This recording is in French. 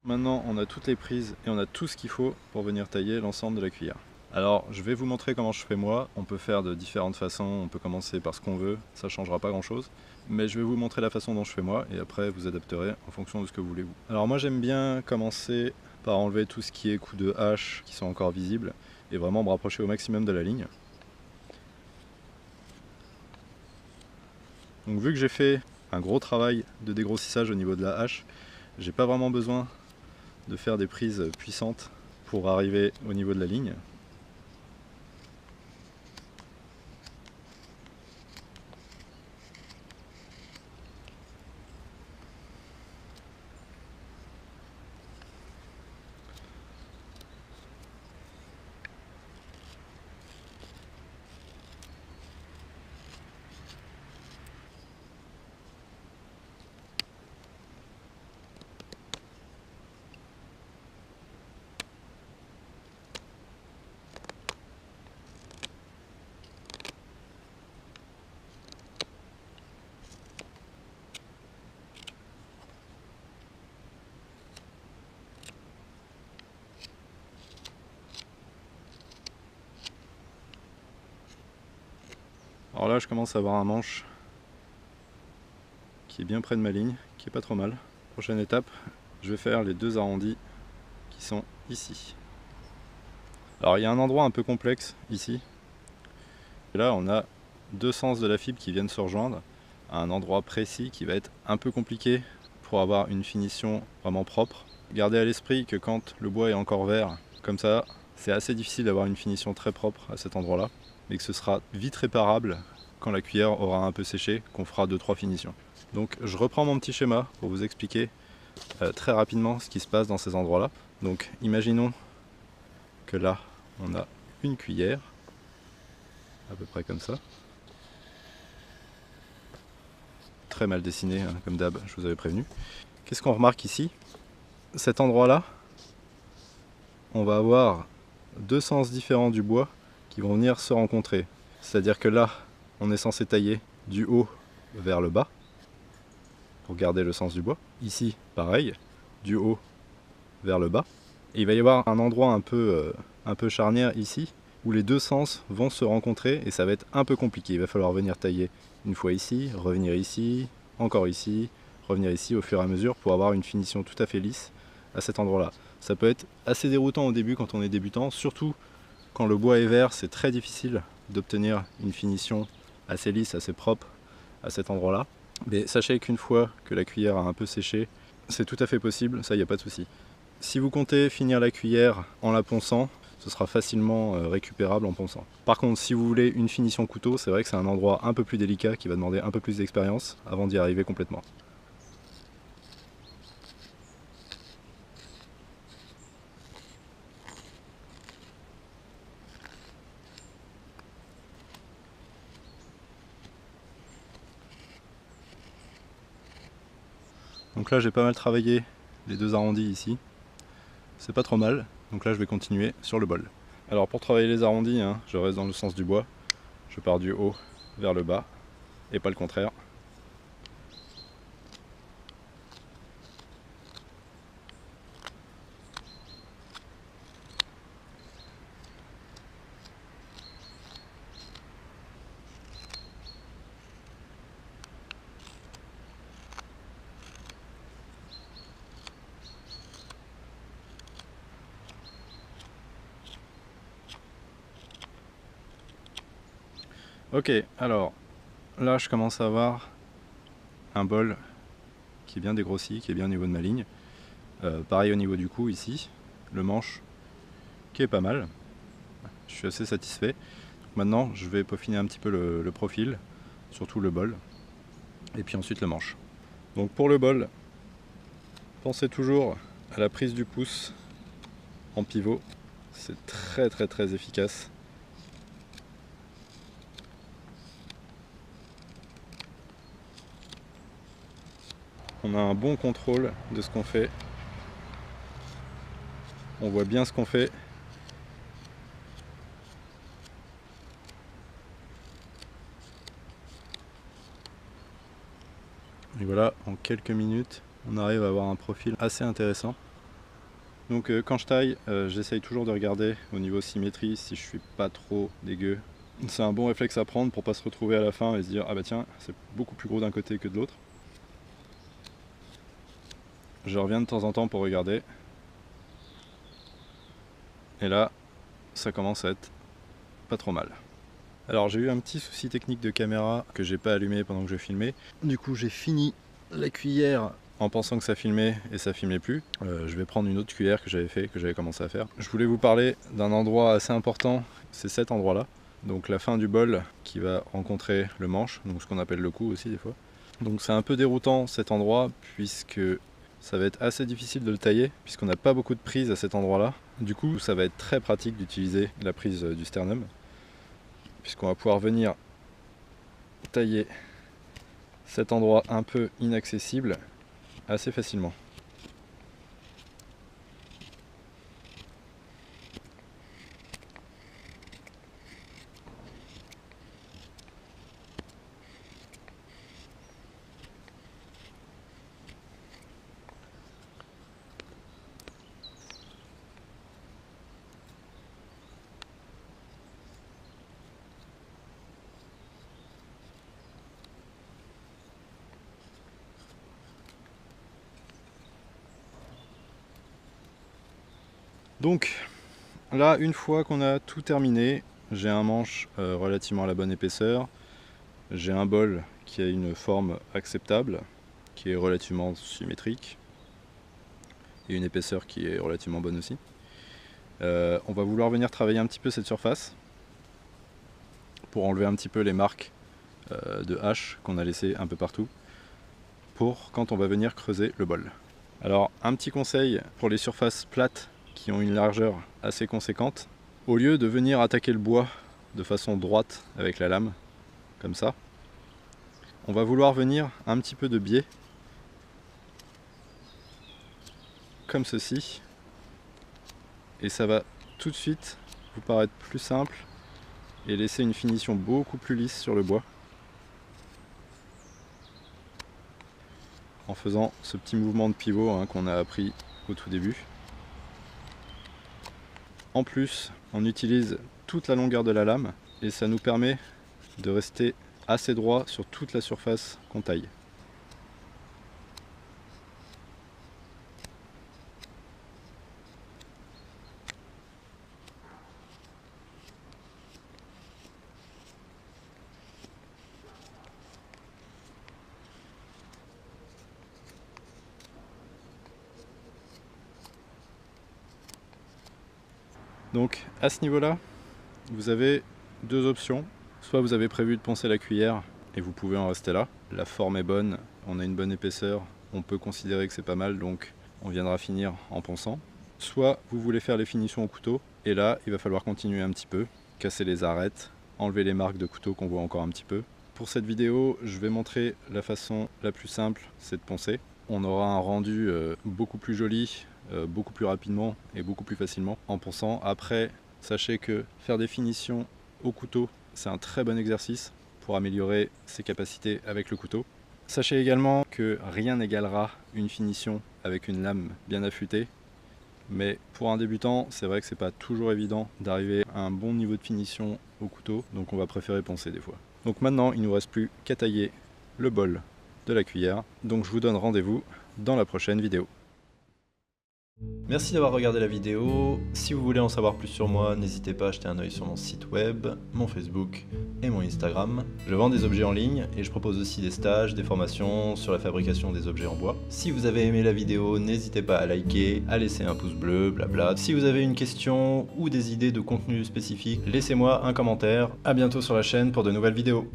Maintenant, on a toutes les prises et on a tout ce qu'il faut pour venir tailler l'ensemble de la cuillère. Alors, je vais vous montrer comment je fais moi. On peut faire de différentes façons, on peut commencer par ce qu'on veut, ça ne changera pas grand chose. Mais je vais vous montrer la façon dont je fais moi et après vous adapterez en fonction de ce que vous voulez vous. Alors moi j'aime bien commencer par enlever tout ce qui est coups de hache qui sont encore visibles et vraiment me rapprocher au maximum de la ligne. Donc vu que j'ai fait un gros travail de dégrossissage au niveau de la hache, j'ai pas vraiment besoin de faire des prises puissantes pour arriver au niveau de la ligne. Alors là je commence à avoir un manche qui est bien près de ma ligne, qui est pas trop mal. Prochaine étape, je vais faire les deux arrondis qui sont ici. Alors il y a un endroit un peu complexe ici. Et là on a deux sens de la fibre qui viennent se rejoindre à un endroit précis qui va être un peu compliqué pour avoir une finition vraiment propre. Gardez à l'esprit que quand le bois est encore vert, comme ça, c'est assez difficile d'avoir une finition très propre à cet endroit-là, mais que ce sera vite réparable quand la cuillère aura un peu séché, qu'on fera 2-3 finitions. Donc je reprends mon petit schéma pour vous expliquer très rapidement ce qui se passe dans ces endroits-là. Donc imaginons que là, on a une cuillère, à peu près comme ça. Très mal dessiné, hein, comme d'hab, je vous avais prévenu. Qu'est-ce qu'on remarque ici? Cet endroit-là, on va avoir deux sens différents du bois qui vont venir se rencontrer. C'est-à-dire que là, on est censé tailler du haut vers le bas, pour garder le sens du bois. Ici, pareil, du haut vers le bas. Et il va y avoir un endroit un peu charnière ici, où les deux sens vont se rencontrer et ça va être un peu compliqué. Il va falloir venir tailler une fois ici, revenir ici, encore ici, revenir ici au fur et à mesure pour avoir une finition tout à fait lisse à cet endroit-là. Ça peut être assez déroutant au début quand on est débutant, surtout quand le bois est vert, c'est très difficile d'obtenir une finition assez lisse, assez propre à cet endroit-là. Mais sachez qu'une fois que la cuillère a un peu séché, c'est tout à fait possible, ça y a pas de souci. Si vous comptez finir la cuillère en la ponçant, ce sera facilement récupérable en ponçant. Par contre, si vous voulez une finition couteau, c'est vrai que c'est un endroit un peu plus délicat qui va demander un peu plus d'expérience avant d'y arriver complètement. Donc là j'ai pas mal travaillé les deux arrondis ici. C'est pas trop mal, donc là je vais continuer sur le bol. Alors pour travailler les arrondis, hein, je reste dans le sens du bois. Je pars du haut vers le bas, et pas le contraire. Ok, alors là je commence à avoir un bol qui est bien dégrossi, qui est bien au niveau de ma ligne. Pareil au niveau du cou ici, le manche qui est pas mal. Je suis assez satisfait. Donc maintenant je vais peaufiner un petit peu le profil, surtout le bol, et puis ensuite le manche. Donc pour le bol, pensez toujours à la prise du pouce en pivot, c'est très efficace. On a un bon contrôle de ce qu'on fait. On voit bien ce qu'on fait. Et voilà, en quelques minutes, on arrive à avoir un profil assez intéressant. Donc quand je taille, j'essaye toujours de regarder au niveau symétrie si je suis pas trop dégueu. C'est un bon réflexe à prendre pour pas se retrouver à la fin et se dire ah bah tiens, c'est beaucoup plus gros d'un côté que de l'autre. Je reviens de temps en temps pour regarder. Et là, ça commence à être pas trop mal. Alors j'ai eu un petit souci technique de caméra que j'ai pas allumé pendant que je filmais. Du coup j'ai fini la cuillère en pensant que ça filmait et ça filmait plus. Je vais prendre une autre cuillère que j'avais commencé à faire. Je voulais vous parler d'un endroit assez important, c'est cet endroit là. Donc la fin du bol qui va rencontrer le manche, donc ce qu'on appelle le cou aussi des fois. Donc c'est un peu déroutant cet endroit puisque ça va être assez difficile de le tailler puisqu'on n'a pas beaucoup de prise à cet endroit là. Du coup ça va être très pratique d'utiliser la prise du sternum puisqu'on va pouvoir venir tailler cet endroit un peu inaccessible assez facilement. Donc là, une fois qu'on a tout terminé, j'ai un manche relativement à la bonne épaisseur, j'ai un bol qui a une forme acceptable, qui est relativement symétrique, et une épaisseur qui est relativement bonne aussi. On va vouloir venir travailler un petit peu cette surface pour enlever un petit peu les marques de hache qu'on a laissées un peu partout, pour quand on va venir creuser le bol. Alors un petit conseil pour les surfaces plates qui ont une largeur assez conséquente, au lieu de venir attaquer le bois de façon droite avec la lame, comme ça, on va vouloir venir un petit peu de biais, comme ceci, et ça va tout de suite vous paraître plus simple et laisser une finition beaucoup plus lisse sur le bois, en faisant ce petit mouvement de pivot qu'on a appris au tout début. En plus, on utilise toute la longueur de la lame et ça nous permet de rester assez droit sur toute la surface qu'on taille. Donc à ce niveau-là, vous avez deux options. Soit vous avez prévu de poncer la cuillère et vous pouvez en rester là. La forme est bonne, on a une bonne épaisseur, on peut considérer que c'est pas mal, donc on viendra finir en ponçant. Soit vous voulez faire les finitions au couteau, et là il va falloir continuer un petit peu, casser les arêtes, enlever les marques de couteau qu'on voit encore un petit peu. Pour cette vidéo, je vais montrer la façon la plus simple, c'est de poncer. On aura un rendu beaucoup plus joli, beaucoup plus rapidement et beaucoup plus facilement en ponçant. Après, sachez que faire des finitions au couteau, c'est un très bon exercice pour améliorer ses capacités avec le couteau. Sachez également que rien n'égalera une finition avec une lame bien affûtée, mais pour un débutant, c'est vrai que c'est pas toujours évident d'arriver à un bon niveau de finition au couteau, donc on va préférer poncer des fois. Donc maintenant, il ne nous reste plus qu'à tailler le bol de la cuillère, donc je vous donne rendez-vous dans la prochaine vidéo. Merci d'avoir regardé la vidéo. Si vous voulez en savoir plus sur moi, n'hésitez pas à jeter un œil sur mon site web, mon Facebook et mon Instagram. Je vends des objets en ligne et je propose aussi des stages, des formations sur la fabrication des objets en bois. Si vous avez aimé la vidéo, n'hésitez pas à liker, à laisser un pouce bleu, blabla. Si vous avez une question ou des idées de contenu spécifique, laissez-moi un commentaire. À bientôt sur la chaîne pour de nouvelles vidéos.